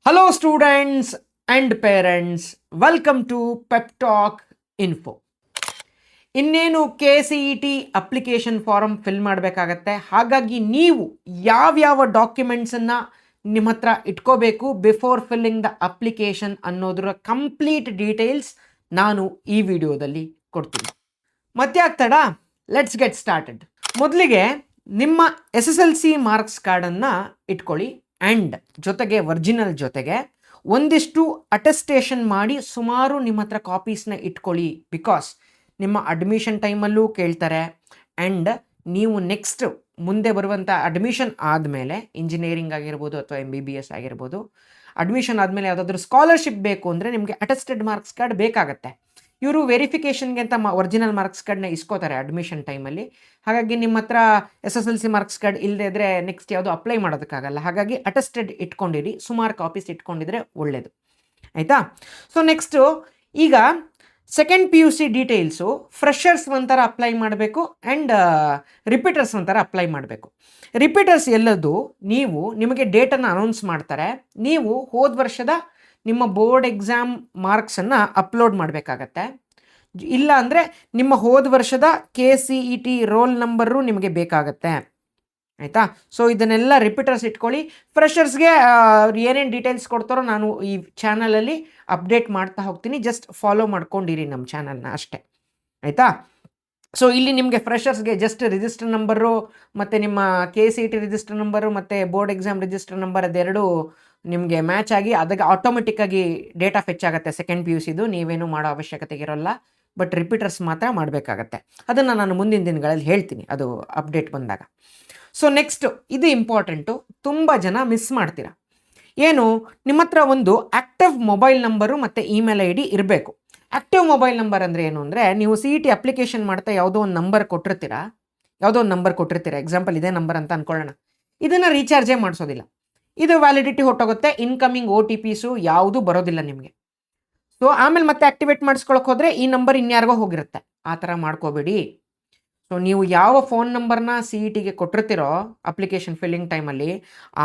Hello students and parents, welcome to Pep Talk Info. ಇನ್ನೇನು KCET application form fill ಮಾಡಬೇಕಾಗತ್ತೆ. ಹಾಗಾಗಿ ನೀವು ಯಾವ್ಯಾವ ಡಾಕ್ಯುಮೆಂಟ್ಸನ್ನು ನಿಮ್ಮ ಹತ್ರ ಇಟ್ಕೋಬೇಕು ಬಿಫೋರ್ ಫಿಲ್ಲಿಂಗ್ ದ ಅಪ್ಲಿಕೇಶನ್ ಅನ್ನೋದರ ಕಂಪ್ಲೀಟ್ ಡೀಟೇಲ್ಸ್ ನಾನು ಈ ವಿಡಿಯೋದಲ್ಲಿ ಕೊಡ್ತೀನಿ. ಮತ್ತೆ ಆಗ್ತಡ, ಲೆಟ್ಸ್ ಗೆಟ್ ಸ್ಟಾರ್ಟೆಡ್. ಮೊದಲಿಗೆ ನಿಮ್ಮ SSLC ಮಾರ್ಕ್ಸ್ ಕಾರ್ಡನ್ನು ಇಟ್ಕೊಳ್ಳಿ ಆ್ಯಂಡ್ ಜೊತೆಗೆ ಒರಿಜಿನಲ್ ಜೊತೆಗೆ ಒಂದಿಷ್ಟು ಅಟೆಸ್ಟೇಷನ್ ಮಾಡಿ ಸುಮಾರು ನಿಮ್ಮ ಹತ್ರ ಕಾಪೀಸ್ನ ಇಟ್ಕೊಳ್ಳಿ. ಬಿಕಾಸ್ ನಿಮ್ಮ ಅಡ್ಮಿಷನ್ ಟೈಮಲ್ಲೂ ಕೇಳ್ತಾರೆ ಆ್ಯಂಡ್ ನೀವು ನೆಕ್ಸ್ಟ್ ಮುಂದೆ ಬರುವಂಥ ಅಡ್ಮಿಷನ್ ಆದಮೇಲೆ ಇಂಜಿನಿಯರಿಂಗ್ ಆಗಿರ್ಬೋದು ಅಥವಾ MBBS ಆಗಿರ್ಬೋದು, ಅಡ್ಮಿಷನ್ ಆದಮೇಲೆ ಯಾವುದಾದ್ರೂ ಸ್ಕಾಲರ್ಶಿಪ್ ಬೇಕು ಅಂದರೆ ನಿಮಗೆ ಅಟೆಸ್ಟೆಡ್ ಮಾರ್ಕ್ಸ್ ಕಾರ್ಡ್ ಬೇಕಾಗತ್ತೆ. ಇವರು ವೆರಿಫಿಕೇಷನ್ಗೆ ಅಂತ ಒರಿಜಿನಲ್ ಮಾರ್ಕ್ಸ್ ಕಾರ್ಡ್ನ ಇಸ್ಕೋತಾರೆ ಅಡ್ಮಿಷನ್ ಟೈಮಲ್ಲಿ. ಹಾಗಾಗಿ ನಿಮ್ಮ ಹತ್ರ SSLC ಮಾರ್ಕ್ಸ್ ಕಾರ್ಡ್ ಇಲ್ಲದೇ ಇದ್ದರೆ ನೆಕ್ಸ್ಟ್ ಯಾವುದು ಅಪ್ಲೈ ಮಾಡೋದಕ್ಕಾಗಲ್ಲ. ಹಾಗಾಗಿ ಅಟೆಸ್ಟೆಡ್ ಇಟ್ಕೊಂಡಿರಿ, ಸುಮಾರು ಕಾಪೀಸ್ ಇಟ್ಕೊಂಡಿದ್ರೆ ಒಳ್ಳೆಯದು, ಆಯಿತಾ. ಸೊ ನೆಕ್ಸ್ಟು ಈಗ ಸೆಕೆಂಡ್ PUC ಡೀಟೇಲ್ಸು ಫ್ರೆಷರ್ಸ್ ಒಂಥರ ಅಪ್ಲೈ ಮಾಡಬೇಕು ಆ್ಯಂಡ್ ರಿಪೀಟರ್ಸ್ ಒಂಥರ ಅಪ್ಲೈ ಮಾಡಬೇಕು. ರಿಪೀಟರ್ಸ್ ಎಲ್ಲದು ನಿಮಗೆ ಡೇಟನ್ನು ಅನೌನ್ಸ್ ಮಾಡ್ತಾರೆ. ನೀವು ಹೋದ ವರ್ಷದ ನಿಮ್ಮ ಬೋರ್ಡ್ ಎಕ್ಸಾಮ್ ಮಾರ್ಕ್ಸನ್ನು ಅಪ್ಲೋಡ್ ಮಾಡಬೇಕಾಗತ್ತೆ. ಇಲ್ಲ ಅಂದರೆ ನಿಮ್ಮ ಹೋದ ವರ್ಷದ KCET ರೋಲ್ ನಂಬರು ನಿಮಗೆ ಬೇಕಾಗತ್ತೆ, ಆಯಿತಾ. ಸೊ ಇದನ್ನೆಲ್ಲ ರಿಪೀಟರ್ಸ್ ಇಟ್ಕೊಳ್ಳಿ. ಫ್ರೆಷರ್ಸ್ಗೆ ಏನೇನು ಡೀಟೇಲ್ಸ್ ಕೊಡ್ತಾರೋ ನಾನು ಈ ಚಾನಲಲ್ಲಿ ಅಪ್ಡೇಟ್ ಮಾಡ್ತಾ ಹೋಗ್ತೀನಿ. ಜಸ್ಟ್ ಫಾಲೋ ಮಾಡ್ಕೊಂಡಿರಿ ನಮ್ಮ ಚಾನಲ್ನ ಅಷ್ಟೇ, ಆಯಿತಾ. ಸೊ ಇಲ್ಲಿ ನಿಮಗೆ ಫ್ರೆಷರ್ಸ್ಗೆ ಜಸ್ಟ್ ರಿಜಿಸ್ಟರ್ ನಂಬರು ಮತ್ತು ನಿಮ್ಮ KCET ರಿಜಿಸ್ಟರ್ ನಂಬರು ಮತ್ತು ಬೋರ್ಡ್ ಎಕ್ಸಾಮ್ ರಿಜಿಸ್ಟರ್ ನಂಬರ್ ಅದೆರಡು ನಿಮಗೆ ಮ್ಯಾಚ್ ಆಗಿ ಅದಕ್ಕೆ ಆಟೋಮೆಟಿಕ್ಕಾಗಿ ಡೇಟಾ ಫೆಚ್ ಆಗುತ್ತೆ. ಸೆಕೆಂಡ್ PUCದು ನೀವೇನು ಮಾಡೋ ಅವಶ್ಯಕತೆ ಇರೋಲ್ಲ, ಬಟ್ ರಿಪೀಟರ್ಸ್ ಮಾತ್ರ ಮಾಡಬೇಕಾಗತ್ತೆ. ಅದನ್ನು ನಾನು ಮುಂದಿನ ದಿನಗಳಲ್ಲಿ ಹೇಳ್ತೀನಿ, ಅದು ಅಪ್ಡೇಟ್ ಬಂದಾಗ. ಸೊ ನೆಕ್ಸ್ಟು ಇದು ಇಂಪಾರ್ಟೆಂಟು, ತುಂಬ ಜನ ಮಿಸ್ ಮಾಡ್ತೀರಾ. ಏನು, ನಿಮ್ಮ ಹತ್ರ ಒಂದು ಆ್ಯಕ್ಟಿವ್ ಮೊಬೈಲ್ ನಂಬರು ಮತ್ತು ಇಮೇಲ್ ID ಇರಬೇಕು. ಆ್ಯಕ್ಟಿವ್ ಮೊಬೈಲ್ ನಂಬರ್ ಅಂದರೆ ಏನು ಅಂದರೆ, ನೀವು CET ಅಪ್ಲಿಕೇಶನ್ ಮಾಡ್ತಾ ಯಾವುದೋ ಒಂದು ನಂಬರ್ ಕೊಟ್ಟಿರ್ತೀರಾ, ಎಕ್ಸಾಂಪಲ್ ಇದೇ ನಂಬರ್ ಅಂತ ಅಂದ್ಕೊಳ್ಳೋಣ. ಇದನ್ನು ರೀಚಾರ್ಜೇ ಮಾಡಿಸೋದಿಲ್ಲ, ಇದು ವ್ಯಾಲಿಡಿಟಿ ಹೊಟ್ಟೋಗುತ್ತೆ. ಇನ್ಕಮಿಂಗ್ OTPs ಯಾವುದೂ ಬರೋದಿಲ್ಲ ನಿಮಗೆ. ಸೊ ಆಮೇಲೆ ಮತ್ತೆ ಆ್ಯಕ್ಟಿವೇಟ್ ಮಾಡಿಸ್ಕೊಳಕ್ಕೆ ಹೋದರೆ ಈ ನಂಬರ್ ಇನ್ಯಾರಿಗೋ ಹೋಗಿರುತ್ತೆ. ಆ ಥರ ಮಾಡ್ಕೋಬೇಡಿ. ಸೊ ನೀವು ಯಾವ ಫೋನ್ ನಂಬರ್ನ CETಗೆ ಕೊಟ್ಟಿರ್ತೀರೋ ಅಪ್ಲಿಕೇಶನ್ ಫಿಲ್ಲಿಂಗ್ ಟೈಮಲ್ಲಿ,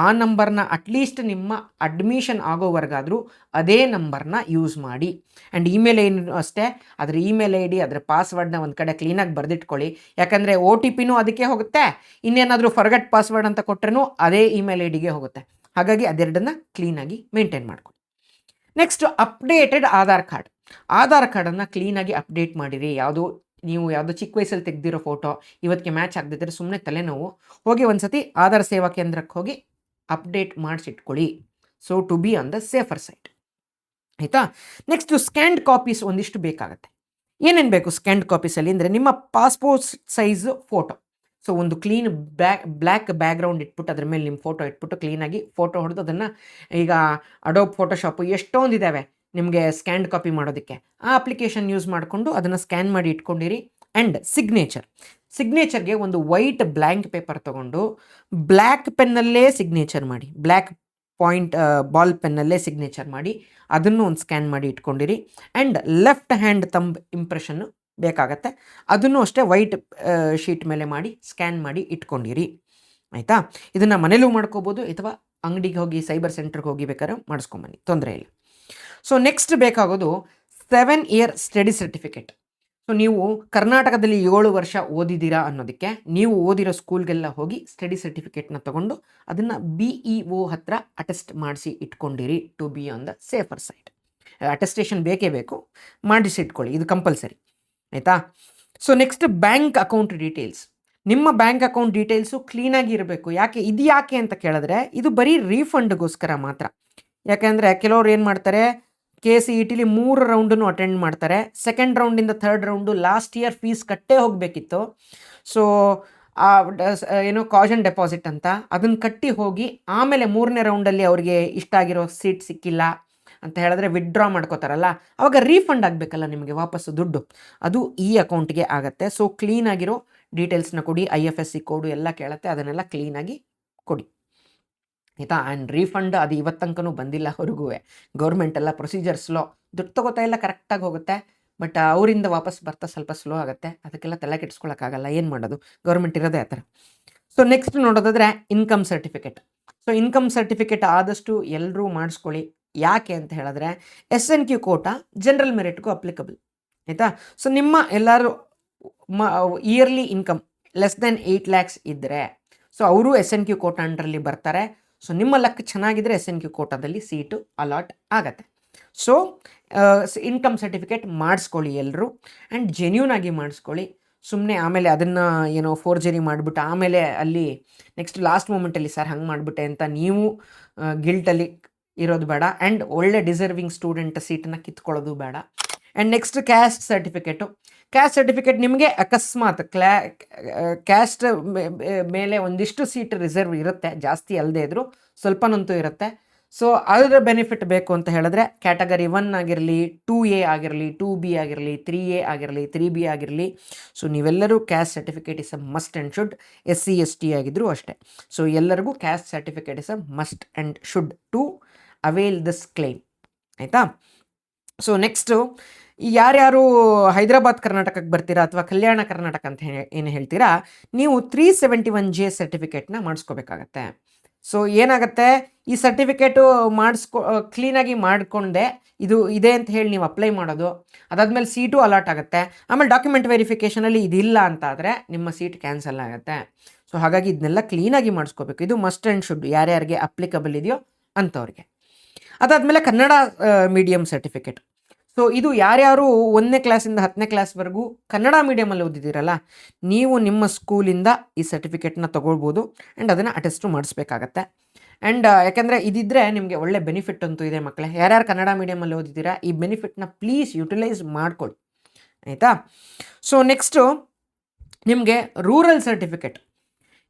ಆ ನಂಬರ್ನ ಅಟ್ಲೀಸ್ಟ್ ನಿಮ್ಮ ಅಡ್ಮಿಷನ್ ಆಗೋವರೆಗಾದರೂ ಅದೇ ನಂಬರ್ನ ಯೂಸ್ ಮಾಡಿ. ಆ್ಯಂಡ್ ಇಮೇಲ್ ಏನು ಅಷ್ಟೇ, ಅದರ ಇಮೇಲ್ ID ಅದರ ಪಾಸ್ವರ್ಡ್ನ ಒಂದು ಕಡೆ ಕ್ಲೀನಾಗಿ ಬರೆದಿಟ್ಕೊಳ್ಳಿ. ಯಾಕಂದರೆ OTPನೂ ಅದಕ್ಕೆ ಹೋಗುತ್ತೆ, ಇನ್ನೇನಾದರೂ ಫರ್ಗಟ್ ಪಾಸ್ವರ್ಡ್ ಅಂತ ಕೊಟ್ಟರೂ ಅದೇ ಇಮೇಲ್ IDಗೆ ಹೋಗುತ್ತೆ. ಹಾಗಾಗಿ ಅದೆರಡನ್ನು ಕ್ಲೀನಾಗಿ ಮೇಂಟೈನ್ ಮಾಡ್ಕೊಳ್ಳಿ. ನೆಕ್ಸ್ಟ್ ಅಪ್ಡೇಟೆಡ್ ಆಧಾರ್ ಕಾರ್ಡನ್ನು ಕ್ಲೀನಾಗಿ ಅಪ್ಡೇಟ್ ಮಾಡಿರಿ. ನೀವು ಯಾವುದೋ ಚಿಕ್ಕ ವಯಸ್ಸಲ್ಲಿ ತೆಗೆದಿರೋ ಫೋಟೋ ಇವತ್ತಿಗೆ ಮ್ಯಾಚ್ ಆಗದಿದ್ದರೆ ಸುಮ್ಮನೆ ತಲೆನೋವು. ಹೋಗಿ ಒಂದು ಸತಿ ಆಧಾರ್ ಸೇವಾ ಕೇಂದ್ರಕ್ಕೆ ಹೋಗಿ ಅಪ್ಡೇಟ್ ಮಾಡಿಸಿಟ್ಕೊಳ್ಳಿ. So to be on the safer side, ಆಯಿತಾ. ನೆಕ್ಸ್ಟು ಸ್ಕ್ಯಾನ್ಡ್ ಕಾಪೀಸ್ ಒಂದಿಷ್ಟು ಬೇಕಾಗತ್ತೆ. ಏನೇನು ಬೇಕು ಸ್ಕ್ಯಾನ್ಡ್ ಕಾಪೀಸಲ್ಲಿ ಅಂದರೆ, ನಿಮ್ಮ ಪಾಸ್ಪೋರ್ಟ್ ಸೈಜು ಫೋಟೋ. ಸೊ ಒಂದು ಕ್ಲೀನ್ ಬ್ಲ್ಯಾಕ್ ಬ್ಯಾಕ್ಗ್ರೌಂಡ್ ಇಟ್ಬಿಟ್ಟು ಅದ್ರ ಮೇಲೆ ನಿಮ್ಮ ಫೋಟೋ ಇಟ್ಬಿಟ್ಟು ಕ್ಲೀನಾಗಿ ಫೋಟೋ ಹೊಡೆದು ಅದನ್ನು, ಈಗ ಅಡೋಬ್ ಫೋಟೋಶಾಪು ಎಷ್ಟೊಂದಿದ್ದಾವೆ ನಿಮಗೆ ಸ್ಕ್ಯಾನ್ಡ್ ಕಾಪಿ ಮಾಡೋದಕ್ಕೆ, ಆ ಅಪ್ಲಿಕೇಶನ್ ಯೂಸ್ ಮಾಡಿಕೊಂಡು ಅದನ್ನು ಸ್ಕ್ಯಾನ್ ಮಾಡಿ ಇಟ್ಕೊಂಡಿರಿ. ಆ್ಯಂಡ್ ಸಿಗ್ನೇಚರ್ಗೆ ಒಂದು ವೈಟ್ ಬ್ಲ್ಯಾಂಕ್ ಪೇಪರ್ ತೊಗೊಂಡು ಬ್ಲ್ಯಾಕ್ ಪೆನ್ನಲ್ಲೇ ಸಿಗ್ನೇಚರ್ ಮಾಡಿ, ಬ್ಲ್ಯಾಕ್ ಪಾಯಿಂಟ್ ಬಾಲ್ ಪೆನ್ನಲ್ಲೇ ಸಿಗ್ನೇಚರ್ ಮಾಡಿ ಅದನ್ನು ಒಂದು ಸ್ಕ್ಯಾನ್ ಮಾಡಿ ಇಟ್ಕೊಂಡಿರಿ. ಆ್ಯಂಡ್ ಲೆಫ್ಟ್ ಹ್ಯಾಂಡ್ ತಂಬ್ ಇಂಪ್ರೆಷನ್ನು ಬೇಕಾಗತ್ತೆ, ಅದನ್ನು ಅಷ್ಟೇ ವೈಟ್ ಶೀಟ್ ಮೇಲೆ ಮಾಡಿ ಸ್ಕ್ಯಾನ್ ಮಾಡಿ ಇಟ್ಕೊಂಡಿರಿ, ಆಯಿತಾ. ಇದನ್ನು ಮನೇಲೂ ಮಾಡ್ಕೋಬೋದು ಅಥವಾ ಅಂಗಡಿಗೆ ಹೋಗಿ ಸೈಬರ್ ಸೆಂಟ್ರಿಗೆ ಹೋಗಿ ಬೇಕಾದ್ರೆ ಮಾಡಿಸ್ಕೊಂಬನ್ನಿ, ತೊಂದರೆ ಇಲ್ಲ. ಸೊ ನೆಕ್ಸ್ಟ್ ಬೇಕಾಗೋದು 7 year ಸ್ಟಡಿ ಸರ್ಟಿಫಿಕೇಟ್. ಸೊ ನೀವು ಕರ್ನಾಟಕದಲ್ಲಿ 7 ವರ್ಷ ಓದಿದ್ದೀರಾ ಅನ್ನೋದಕ್ಕೆ ನೀವು ಓದಿರೋ ಸ್ಕೂಲ್ಗೆಲ್ಲ ಹೋಗಿ ಸ್ಟಡಿ ಸರ್ಟಿಫಿಕೇಟ್ನ ತೊಗೊಂಡು ಅದನ್ನು BEO ಹತ್ರ ಅಟೆಸ್ಟ್ ಮಾಡಿಸಿ ಇಟ್ಕೊಂಡಿರಿ, to be on the safer side. Attestation ಬೇಕೇ ಬೇಕು, ಮಾಡಿಸಿಟ್ಕೊಳ್ಳಿ, ಇದು ಕಂಪಲ್ಸರಿ, ಆಯಿತಾ. So next bank account details. ನಿಮ್ಮ ಬ್ಯಾಂಕ್ ಅಕೌಂಟ್ ಡೀಟೇಲ್ಸು ಕ್ಲೀನಾಗಿ ಇರಬೇಕು. ಯಾಕೆ ಅಂತ ಕೇಳಿದ್ರೆ, ಇದು ಬರೀ ರೀಫಂಡ್ಗೋಸ್ಕರ ಮಾತ್ರ. ಯಾಕೆಂದರೆ ಕೆಲವ್ರು ಏನು ಮಾಡ್ತಾರೆ, KCETಲಿ 3 ರೌಂಡನ್ನು ಅಟೆಂಡ್ ಮಾಡ್ತಾರೆ. ಸೆಕೆಂಡ್ ರೌಂಡಿಂದ third round last year fees ಕಟ್ಟೇ ಹೋಗಬೇಕಿತ್ತು. ಸೊ ಏನೋ ಕಾಜನ್ ಡೆಪಾಸಿಟ್ ಅಂತ ಅದನ್ನು ಕಟ್ಟಿ ಹೋಗಿ ಆಮೇಲೆ 3ನೇ ರೌಂಡಲ್ಲಿ ಅವ್ರಿಗೆ ಇಷ್ಟ ಆಗಿರೋ ಸೀಟ್ ಸಿಕ್ಕಿಲ್ಲ ಅಂತ ಹೇಳಿದ್ರೆ ವಿಡ್ಡ್ರಾ ಮಾಡ್ಕೋತಾರಲ್ಲ, ಆವಾಗ ರೀಫಂಡ್ ಆಗಬೇಕಲ್ಲ ನಿಮಗೆ ವಾಪಸ್ಸು ದುಡ್ಡು, ಅದು ಈ ಅಕೌಂಟ್ಗೆ ಆಗುತ್ತೆ. ಸೊ ಕ್ಲೀನಾಗಿರೋ ಡೀಟೇಲ್ಸ್ನ ಕೊಡಿ. IFSC ಕೋಡು ಎಲ್ಲ ಕೇಳುತ್ತೆ, ಅದನ್ನೆಲ್ಲ ಕ್ಲೀನಾಗಿ ಕೊಡಿ, ಆಯಿತಾ. ಆ್ಯಂಡ್ ರೀಫಂಡ್ ಅದು ಇವತ್ತಂಕನೂ ಬಂದಿಲ್ಲ ಅವ್ರಿಗೂ. ಗೌರ್ಮೆಂಟ್ ಎಲ್ಲ ಪ್ರೊಸೀಜರ್ ಸ್ಲೋ, ದುಡ್ಡು ತೊಗೋತಾ ಎಲ್ಲ ಕರೆಕ್ಟಾಗಿ ಹೋಗುತ್ತೆ, ಬಟ್ ಅವರಿಂದ ವಾಪಸ್ ಬರ್ತಾ ಸ್ವಲ್ಪ ಸ್ಲೋ ಆಗುತ್ತೆ. ಅದಕ್ಕೆಲ್ಲ ತಲೆ ಕೆಡಿಸ್ಕೊಳ್ಳೋಕ್ಕಾಗಲ್ಲ, ಏನು ಮಾಡೋದು, ಗೌರ್ಮೆಂಟ್ ಇರೋದೇ ಆ ಥರ. ಸೊ ನೆಕ್ಸ್ಟ್ ನೋಡೋದಾದರೆ income certificate. So income certificate ಆದಷ್ಟು ಎಲ್ಲರೂ ಮಾಡಿಸ್ಕೊಳ್ಳಿ. ಯಾಕೆ ಅಂತ ಹೇಳಿದ್ರೆ SNQ ಕೋಟಾ ಜನರಲ್ ಮೆರಿಟ್ಗೂ ಅಪ್ಲಿಕಬಲ್, ಆಯಿತಾ. ಸೊ ನಿಮ್ಮ ಎಲ್ಲರೂ yearly income less than 8 lakhs ಇದ್ದರೆ ಸೊ ಅವರು SNQ ಕೋಟಾ ಅಂಡರಲ್ಲಿ ಬರ್ತಾರೆ. ಸೊ ನಿಮ್ಮ ಲಕ್ ಚೆನ್ನಾಗಿದ್ದರೆ SNQ ಕೋಟಾದಲ್ಲಿ ಸೀಟು ಅಲಾಟ್ ಆಗತ್ತೆ. ಸೊ ಇನ್ಕಮ್ ಸರ್ಟಿಫಿಕೇಟ್ ಮಾಡಿಸ್ಕೊಳ್ಳಿ ಎಲ್ಲರೂ, ಆ್ಯಂಡ್ ಜೆನ್ಯೂನ್ ಆಗಿ ಮಾಡಿಸ್ಕೊಳ್ಳಿ. ಸುಮ್ಮನೆ ಆಮೇಲೆ ಅದನ್ನು ಏನೋ ಫೋರ್ಜರಿ ಮಾಡಿಬಿಟ್ಟು ಆಮೇಲೆ ಅಲ್ಲಿ ನೆಕ್ಸ್ಟ್ ಲಾಸ್ಟ್ ಮೂಮೆಂಟಲ್ಲಿ ಸರ್ ಹಂಗೆ ಮಾಡಿಬಿಟ್ಟೆ ಅಂತ ನೀವು ಗಿಲ್ಟಲ್ಲಿ ಇರೋದು ಬೇಡ. ಆ್ಯಂಡ್ ಒಳ್ಳೆ ಡಿಸರ್ವಿಂಗ್ ಸ್ಟೂಡೆಂಟ್ ಸೀಟನ್ನು ಕಿತ್ಕೊಳ್ಳೋದು ಬೇಡ. ಆ್ಯಂಡ್ ನೆಕ್ಸ್ಟ್ ಕ್ಯಾಸ್ಟ್ ಸರ್ಟಿಫಿಕೇಟ್ ನಿಮಗೆ ಅಕಸ್ಮಾತ್ ಕ್ಯಾಸ್ಟ್ ಮೇಲೆ ಒಂದಿಷ್ಟು ಸೀಟ್ ರಿಸರ್ವ್ ಇರುತ್ತೆ, ಜಾಸ್ತಿ ಅಲ್ಲದೆ ಇದ್ದರೂ ಸ್ವಲ್ಪನಂತೂ ಇರುತ್ತೆ. ಸೊ ಅದರ ಬೆನಿಫಿಟ್ ಬೇಕು ಅಂತ ಹೇಳಿದ್ರೆ ಕ್ಯಾಟಗರಿ 1 ಆಗಿರಲಿ, 2A ಆಗಿರಲಿ, 2B ಆಗಿರಲಿ, 3A ಆಗಿರಲಿ, 3B ಆಗಿರಲಿ, ಸೊ ನೀವೆಲ್ಲರೂ caste certificate is a must and should. SC ST ಆಗಿದ್ದರೂ ಅಷ್ಟೇ. ಸೊ ಎಲ್ಲರಿಗೂ caste certificate is a must and should to avail this claim, ಆಯಿತಾ. ಸೊ ನೆಕ್ಸ್ಟು ಯಾರ್ಯಾರು ಹೈದರಾಬಾದ್ ಕರ್ನಾಟಕಕ್ಕೆ ಬರ್ತೀರಾ ಅಥವಾ ಕಲ್ಯಾಣ ಕರ್ನಾಟಕ ಅಂತ ಏನು ಹೇಳ್ತೀರಾ, ನೀವು 371J ಸರ್ಟಿಫಿಕೇಟ್ನ ಮಾಡಿಸ್ಕೋಬೇಕಾಗತ್ತೆ. ಸೊ ಏನಾಗುತ್ತೆ, ಈ ಸರ್ಟಿಫಿಕೇಟು ಕ್ಲೀನಾಗಿ ಮಾಡಿಕೊಂಡೆ ಇದು ಇದೆ ಅಂತ ಹೇಳಿ ನೀವು ಅಪ್ಲೈ ಮಾಡೋದು, ಅದಾದಮೇಲೆ ಸೀಟು ಅಲಾಟ್ ಆಗುತ್ತೆ. ಆಮೇಲೆ ಡಾಕ್ಯುಮೆಂಟ್ ವೆರಿಫಿಕೇಷನಲ್ಲಿ ಇದಿಲ್ಲ ಅಂತ ಆದರೆ ನಿಮ್ಮ ಸೀಟ್ ಕ್ಯಾನ್ಸಲ್ ಆಗುತ್ತೆ. ಸೊ ಹಾಗಾಗಿ ಇದನ್ನೆಲ್ಲ ಕ್ಲೀನಾಗಿ ಮಾಡಿಸ್ಕೋಬೇಕು. ಇದು ಮಸ್ಟ್ ಆ್ಯಂಡ್ ಶುಡ್ ಯಾರ್ಯಾರಿಗೆ ಅಪ್ಲಿಕಬಲ್ ಇದೆಯೋ ಅಂಥವ್ರಿಗೆ. ಅದಾದಮೇಲೆ ಕನ್ನಡ ಮೀಡಿಯಮ್ ಸರ್ಟಿಫಿಕೇಟ್. ಸೊ ಇದು ಯಾರ್ಯಾರು 1ನೇ ಕ್ಲಾಸಿಂದ 10ನೇ ಕ್ಲಾಸ್ವರೆಗೂ ಕನ್ನಡ ಮೀಡಿಯಮಲ್ಲಿ ಓದಿದ್ದೀರಲ್ಲ, ನೀವು ನಿಮ್ಮ ಸ್ಕೂಲಿಂದ ಈ ಸರ್ಟಿಫಿಕೇಟ್ನ ತೊಗೊಳ್ಬೋದು ಆ್ಯಂಡ್ ಅದನ್ನು ಅಟೆಸ್ಟು ಮಾಡಿಸ್ಬೇಕಾಗತ್ತೆ. ಆ್ಯಂಡ್ ಯಾಕೆಂದರೆ ಇದಿದ್ದರೆ ನಿಮಗೆ ಒಳ್ಳೆ ಬೆನಿಫಿಟ್ ಅಂತೂ ಇದೆ ಮಕ್ಕಳೇ. ಯಾರ್ಯಾರು ಕನ್ನಡ ಮೀಡಿಯಮಲ್ಲಿ ಓದಿದ್ದೀರಾ ಈ ಬೆನಿಫಿಟ್ನ ಪ್ಲೀಸ್ ಯುಟಿಲೈಸ್ ಮಾಡ್ಕೊಳ್ಳಿ, ಆಯಿತಾ. ಸೊ ನೆಕ್ಸ್ಟು ನಿಮಗೆ ರೂರಲ್ ಸರ್ಟಿಫಿಕೇಟ್.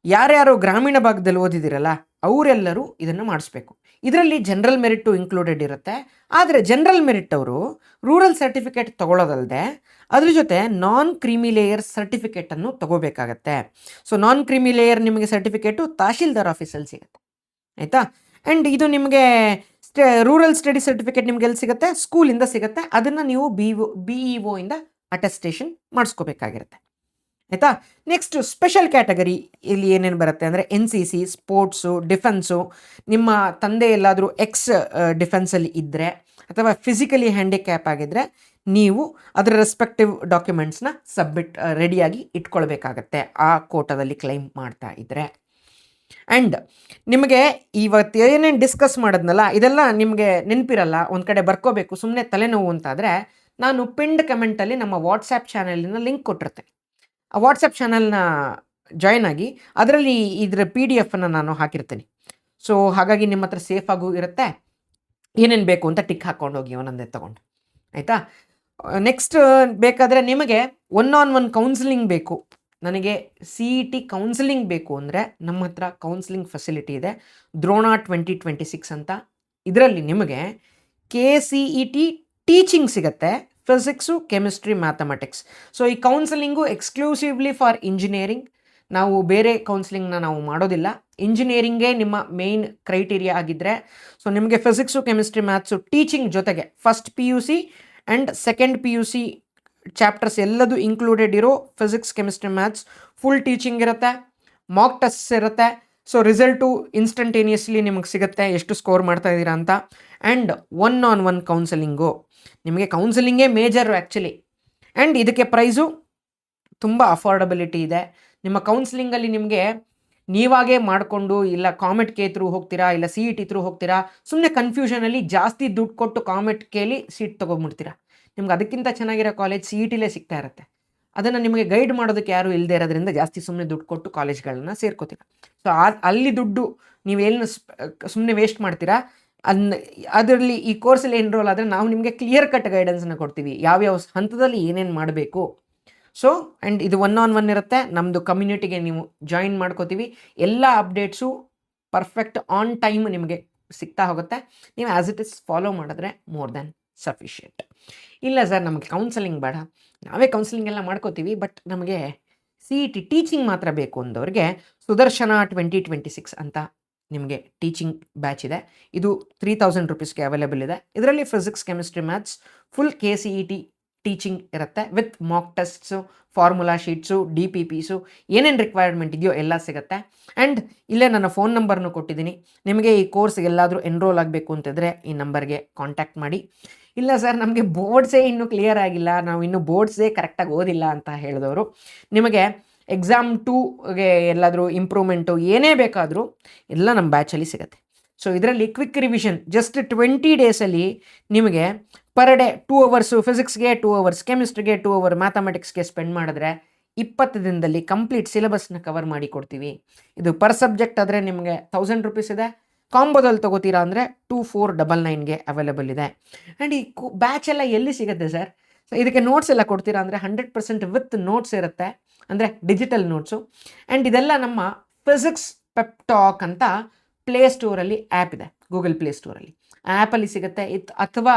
ಯಾರ್ಯಾರು ಗ್ರಾಮೀಣ ಭಾಗದಲ್ಲಿ ಓದಿದ್ದೀರಲ್ಲ ಅವರೆಲ್ಲರೂ ಇದನ್ನು ಮಾಡಿಸ್ಬೇಕು. ಇದರಲ್ಲಿ ಜನರಲ್ ಮೆರಿಟು ಇನ್ಕ್ಲೂಡೆಡ್ ಇರುತ್ತೆ. ಆದರೆ ಜನರಲ್ ಮೆರಿಟ್ ಅವರು ರೂರಲ್ ಸರ್ಟಿಫಿಕೇಟ್ ತೊಗೊಳ್ಳೋದಲ್ಲದೆ ಅದ್ರ ಜೊತೆ ನಾನ್ ಕ್ರೀಮಿ ಲೇಯರ್ ಸರ್ಟಿಫಿಕೇಟನ್ನು ತೊಗೋಬೇಕಾಗತ್ತೆ. ಸೊ ನಾನ್ ಕ್ರೀಮಿ ಲೇಯರ್ ನಿಮಗೆ ಸರ್ಟಿಫಿಕೇಟು ತಹಶೀಲ್ದಾರ್ ಆಫೀಸಲ್ಲಿ ಸಿಗುತ್ತೆ, ಆಯಿತಾ. ಆ್ಯಂಡ್ ಇದು ನಿಮಗೆ ರೂರಲ್ ಸ್ಟಡಿ ಸರ್ಟಿಫಿಕೇಟ್ ನಿಮ್ಗೆ ಎಲ್ಲಿ ಸಿಗುತ್ತೆ, ಸ್ಕೂಲಿಂದ ಸಿಗುತ್ತೆ. ಅದನ್ನು ನೀವು BEO ಇಂದ ಅಟೆಸ್ಟೇಷನ್ ಮಾಡಿಸ್ಕೋಬೇಕಾಗಿರುತ್ತೆ, ಆಯಿತಾ. ನೆಕ್ಸ್ಟ್ ಸ್ಪೆಷಲ್ ಕ್ಯಾಟಗರಿ ಇಲ್ಲಿ ಏನೇನು ಬರುತ್ತೆ ಅಂದರೆ NCC, ಸ್ಪೋರ್ಟ್ಸು, ಡಿಫೆನ್ಸು. ನಿಮ್ಮ ತಂದೆ ಎಲ್ಲಾದರೂ ಡಿಫೆನ್ಸಲ್ಲಿ ಇದ್ದರೆ ಅಥವಾ ಫಿಸಿಕಲಿ ಹ್ಯಾಂಡಿಕ್ಯಾಪ್ ಆಗಿದ್ದರೆ ನೀವು ಅದರ ರೆಸ್ಪೆಕ್ಟಿವ್ ಡಾಕ್ಯುಮೆಂಟ್ಸ್ನ ರೆಡಿಯಾಗಿ ಇಟ್ಕೊಳ್ಬೇಕಾಗತ್ತೆ ಆ ಕೋಟಾದಲ್ಲಿ ಕ್ಲೈಮ್ ಮಾಡ್ತಾ ಇದ್ದರೆ. ಆ್ಯಂಡ್ ನಿಮಗೆ ಇವತ್ತು ಏನೇನು ಡಿಸ್ಕಸ್ ಮಾಡಿದ್ನಲ್ಲ ಇದೆಲ್ಲ ನಿಮಗೆ ನೆನಪಿರಲ್ಲ, ಒಂದು ಕಡೆ ಬರ್ಕೋಬೇಕು, ಸುಮ್ಮನೆ ತಲೆನೋವು ಅಂತಾದರೆ ನಾನು ಪಿಂಡ್ ಕಮೆಂಟಲ್ಲಿ ನಮ್ಮ ವಾಟ್ಸ್ಯಾಪ್ ಚಾನಲಿನ ಲಿಂಕ್ ಕೊಟ್ಟಿರ್ತೇನೆ. ಆ ವಾಟ್ಸಪ್ ಚಾನಲ್ನ ಜಾಯ್ನ್ ಆಗಿ ಅದರಲ್ಲಿ ಇದರ PDF ನಾನು ಹಾಕಿರ್ತೀನಿ. ಸೊ ಹಾಗಾಗಿ ನಿಮ್ಮ ಹತ್ರ ಸೇಫಾಗೂ ಇರುತ್ತೆ, ಏನೇನು ಬೇಕು ಅಂತ ಟಿಕ್ ಹಾಕ್ಕೊಂಡು ಹೋಗಿ ಒಂದೊಂದೇ ತೊಗೊಂಡು, ಆಯಿತಾ. ನೆಕ್ಸ್ಟ್ ಬೇಕಾದರೆ ನಿಮಗೆ 1-on-1 ಕೌನ್ಸಿಲಿಂಗ್ ಬೇಕು, ನನಗೆ CET ಕೌನ್ಸಿಲಿಂಗ್ ಬೇಕು ಅಂದರೆ ನಮ್ಮ ಹತ್ರ ಕೌನ್ಸಿಲಿಂಗ್ ಫೆಸಿಲಿಟಿ ಇದೆ, ದ್ರೋಣ 2026 ಅಂತ. ಇದರಲ್ಲಿ ನಿಮಗೆ KCET ಟೀಚಿಂಗ್ ಸಿಗುತ್ತೆ, ಫಿಸಿಕ್ಸು, ಕೆಮಿಸ್ಟ್ರಿ, ಮ್ಯಾಥಮೆಟಿಕ್ಸ್. ಸೊ ಈ ಕೌನ್ಸಿಲಿಂಗು ಎಕ್ಸ್ಕ್ಲೂಸಿವ್ಲಿ ಫಾರ್ ಇಂಜಿನಿಯರಿಂಗ್. ನಾವು ಬೇರೆ ಕೌನ್ಸಿಲಿಂಗ್ನ ನಾವು ಮಾಡೋದಿಲ್ಲ, ಇಂಜಿನಿಯರಿಂಗೇ ನಿಮ್ಮ ಮೇಯ್ನ್ ಕ್ರೈಟೀರಿಯಾ ಆಗಿದ್ದರೆ ಸೊ ನಿಮಗೆ ಫಿಸಿಕ್ಸು, ಕೆಮಿಸ್ಟ್ರಿ, ಮ್ಯಾಥ್ಸು ಟೀಚಿಂಗ್ ಜೊತೆಗೆ first PUC and second PUC chapters ಎಲ್ಲದೂ ಇನ್ಕ್ಲೂಡೆಡ್ ಇರೋ physics, chemistry, maths full teaching ಇರುತ್ತೆ, ಮಾಕ್ ಟೆಸ್ಟ್ಸ್ ಇರುತ್ತೆ. ಸೊ ರಿಸಲ್ಟು ಇನ್ಸ್ಟಂಟೇನಿಯಸ್ಲಿ ನಿಮಗೆ ಸಿಗುತ್ತೆ ಎಷ್ಟು ಸ್ಕೋರ್ ಮಾಡ್ತಾ ಇದ್ದೀರಾ ಅಂತ. ಆ್ಯಂಡ್ 1-on-1 ಕೌನ್ಸಿಲಿಂಗು, ನಿಮಗೆ ಕೌನ್ಸಿಲಿಂಗೇ ಮೇಜರು ಆ್ಯಕ್ಚುಲಿ. ಆ್ಯಂಡ್ ಇದಕ್ಕೆ ಪ್ರೈಸು ತುಂಬ ಅಫೋರ್ಡಬಿಲಿಟಿ ಇದೆ. ನಿಮ್ಮ ಕೌನ್ಸಿಲಿಂಗಲ್ಲಿ ನಿಮಗೆ ನೀವಾಗೇ ಮಾಡಿಕೊಂಡು ಇಲ್ಲ ಕಾಮೆಟ್ ಕೆ ಥ್ರೂ ಹೋಗ್ತೀರಾ ಇಲ್ಲ CET ಥ್ರೂ ಹೋಗ್ತೀರಾ, ಸುಮ್ಮನೆ ಕನ್ಫ್ಯೂಷನಲ್ಲಿ ಜಾಸ್ತಿ ದುಡ್ಡು ಕೊಟ್ಟು ಕಾಮೆಟ್ ಕೇಳಿ ಸೀಟ್ ತೊಗೊಂಡ್ಬಿಡ್ತೀರಾ. ನಿಮ್ಗೆ ಅದಕ್ಕಿಂತ ಚೆನ್ನಾಗಿರೋ ಕಾಲೇಜ್ CETಲೇ ಸಿಗ್ತಾ ಇರುತ್ತೆ. ಅದನ್ನು ನಿಮಗೆ ಗೈಡ್ ಮಾಡೋದಕ್ಕೆ ಯಾರೂ ಇಲ್ಲದೆ ಇರೋದ್ರಿಂದ ಜಾಸ್ತಿ ಸುಮ್ಮನೆ ದುಡ್ಡು ಕೊಟ್ಟು ಕಾಲೇಜ್ಗಳನ್ನ ಸೇರ್ಕೋತೀರಾ. ಸೊ ಅಲ್ಲಿ ದುಡ್ಡು ನೀವೇನು ಸುಮ್ಮನೆ ವೇಸ್ಟ್ ಮಾಡ್ತೀರಾ. ಅದರಲ್ಲಿ ಈ ಕೋರ್ಸಲ್ಲಿ ಎನ್ರೋಲ್ ಆದರೆ ನಾವು ನಿಮಗೆ ಕ್ಲಿಯರ್ ಕಟ್ ಗೈಡೆನ್ಸನ್ನು ಕೊಡ್ತೀವಿ, ಯಾವ್ಯಾವ ಹಂತದಲ್ಲಿ ಏನೇನು ಮಾಡಬೇಕು. ಸೊ ಆ್ಯಂಡ್ ಇದು 1-on-1 ಇರುತ್ತೆ, ನಮ್ಮದು ಕಮ್ಯುನಿಟಿಗೆ ನೀವು ಜಾಯಿನ್ ಮಾಡ್ಕೋತೀವಿ. ಎಲ್ಲ ಅಪ್ಡೇಟ್ಸು ಪರ್ಫೆಕ್ಟ್ ಆನ್ ಟೈಮ್ ನಿಮಗೆ ಸಿಗ್ತಾ ಹೋಗುತ್ತೆ. ನೀವು ಆ್ಯಸ್ ಇಟ್ ಇಸ್ ಫಾಲೋ ಮಾಡಿದ್ರೆ ಮೋರ್ ದ್ಯಾನ್ ಸಫಿಷಿಯೆಂಟ್. ಇಲ್ಲ ಸರ್ ನಮಗೆ ಕೌನ್ಸಲಿಂಗ್ ಬೇಡ, ನಾವೇ ಕೌನ್ಸಿಲಿಂಗ್ ಎಲ್ಲ ಮಾಡ್ಕೋತೀವಿ, ಬಟ್ ನಮಗೆ CET ಟೀಚಿಂಗ್ ಮಾತ್ರ ಬೇಕು ಅಂದವ್ರಿಗೆ ಸುದರ್ಶನ 2026 ಅಂತ ನಿಮಗೆ ಟೀಚಿಂಗ್ ಬ್ಯಾಚ್ ಇದೆ. ಇದು 3000 ರೂಪೀಸ್ಗೆ ಅವೈಲೇಬಲ್ ಇದೆ. ಇದರಲ್ಲಿ physics, chemistry, maths full KCET teaching ಇರುತ್ತೆ with mock tests, formula sheets, DPPಸು, ಏನೇನು ರಿಕ್ವೈರ್ಮೆಂಟ್ ಇದೆಯೋ ಎಲ್ಲ ಸಿಗುತ್ತೆ. ಆ್ಯಂಡ್ ಇಲ್ಲೇ ನನ್ನ ಫೋನ್ ನಂಬರ್ನು ಕೊಟ್ಟಿದ್ದೀನಿ. ನಿಮಗೆ ಈ ಕೋರ್ಸ್ಗೆ ಎಲ್ಲಾದರೂ ಎನ್ರೋಲ್ ಆಗಬೇಕು ಅಂತಿದ್ರೆ ಈ ನಂಬರ್ಗೆ ಕಾಂಟ್ಯಾಕ್ಟ್ ಮಾಡಿ. ಇಲ್ಲ ಸರ್ ನಮಗೆ ಬೋರ್ಡ್ಸೇ ಇನ್ನೂ ಕ್ಲಿಯರ್ ಆಗಿಲ್ಲ, ನಾವು ಇನ್ನೂ ಬೋರ್ಡ್ಸೇ ಕರೆಕ್ಟಾಗಿ ಓದಿಲ್ಲ ಅಂತ ಹೇಳಿದವರು, ನಿಮಗೆ ಎಕ್ಸಾಮ್ 2ಗೆ ಎಲ್ಲಾದರೂ ಇಂಪ್ರೂವ್ಮೆಂಟು ಏನೇ ಬೇಕಾದರೂ ಎಲ್ಲ ನಮ್ಮ ಬ್ಯಾಚಲ್ಲಿ ಸಿಗುತ್ತೆ. ಸೊ ಇದರಲ್ಲಿ ಕ್ವಿಕ್ ರಿವಿಷನ್ ಜಸ್ಟ್ 20 ಡೇಸಲ್ಲಿ ನಿಮಗೆ ಪರ್ ಡೇ 2 ಅವರ್ಸು ಫಿಸಿಕ್ಸ್ಗೆ, 2 ಅವರ್ಸ್ ಕೆಮಿಸ್ಟ್ರಿಗೆ, 2 ಅವರ್ ಮ್ಯಾಥಮೆಟಿಕ್ಸ್ಗೆ ಸ್ಪೆಂಡ್ ಮಾಡಿದ್ರೆ 20 ದಿನದಲ್ಲಿ ಕಂಪ್ಲೀಟ್ ಸಿಲೆಬಸ್ನ ಕವರ್ ಮಾಡಿ ಕೊಡ್ತೀವಿ. ಇದು ಪರ್ ಸಬ್ಜೆಕ್ಟ್ ಆದರೆ ನಿಮಗೆ 1000 ರುಪೀಸ್ ಇದೆ. ಕಾಂಬೋದಲ್ಲಿ ತೊಗೋತೀರಾ ಅಂದರೆ 2499ಗೆ ಅವೈಲೇಬಲ್ ಇದೆ. ಆ್ಯಂಡ್ ಈ ಬ್ಯಾಚ್ ಎಲ್ಲ ಎಲ್ಲಿ ಸಿಗುತ್ತೆ ಸರ್? ಸೊ ಇದಕ್ಕೆ ನೋಟ್ಸ್ ಎಲ್ಲ ಕೊಡ್ತೀರಾ ಅಂದರೆ 100% ವಿತ್ ನೋಟ್ಸ್ ಇರುತ್ತೆ, ಅಂದರೆ ಡಿಜಿಟಲ್ ನೋಟ್ಸು. ಆ್ಯಂಡ್ ಇದೆಲ್ಲ ನಮ್ಮ ಫಿಸಿಕ್ಸ್ ಪೆಪ್ ಟಾಕ್ ಅಂತ ಪ್ಲೇಸ್ಟೋರಲ್ಲಿ ಆ್ಯಪ್ ಇದೆ, ಗೂಗಲ್ ಪ್ಲೇಸ್ಟೋರಲ್ಲಿ ಆ್ಯಪಲ್ಲಿ ಸಿಗುತ್ತೆ. ಅಥವಾ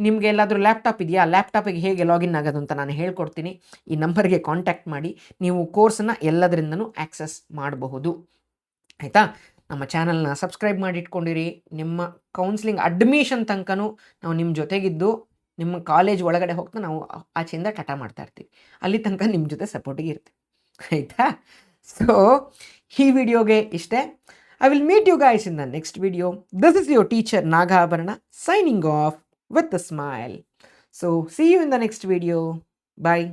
ನಿಮಗೆ ಎಲ್ಲಾದರೂ ಲ್ಯಾಪ್ಟಾಪ್ ಇದೆಯಾ, ಲ್ಯಾಪ್ಟಾಪಿಗೆ ಹೇಗೆ ಲಾಗಿನ್ ಆಗೋದು ಅಂತ ನಾನು ಹೇಳ್ಕೊಡ್ತೀನಿ. ಈ ನಂಬರ್ಗೆ ಕಾಂಟ್ಯಾಕ್ಟ್ ಮಾಡಿ ನೀವು ಕೋರ್ಸನ್ನು ಎಲ್ಲದರಿಂದನೂ ಆ್ಯಕ್ಸಸ್ ಮಾಡಬಹುದು. ಆಯಿತಾ? ನಮ್ಮ ಚಾನಲ್ನ ಸಬ್ಸ್ಕ್ರೈಬ್ ಮಾಡಿ ಇಟ್ಕೊಂಡಿರಿ. ನಿಮ್ಮ ಕೌನ್ಸಿಲಿಂಗ್ ಅಡ್ಮಿಷನ್ ತನಕನೂ ನಾವು ನಿಮ್ಮ ಜೊತೆಗಿದ್ದು ನಿಮ್ಮ ಕಾಲೇಜ್ ಒಳಗಡೆ ಹೋಗ್ತಾ ನಾವು ಆಚೆಯಿಂದ ಟಾಟಾ ಮಾಡ್ತಾ ಇರ್ತೀವಿ. ಅಲ್ಲಿ ತನಕ ನಿಮ್ಮ ಜೊತೆ ಸಪೋರ್ಟಿಗೆ ಇರ್ತೀವಿ. ಆಯಿತಾ? ಸೊ ಈ ವಿಡಿಯೋಗೆ ಇಷ್ಟೇ. I will meet you guys in the next video. This is your teacher Nagabharana signing off with a smile. So see you in the next video. Bye.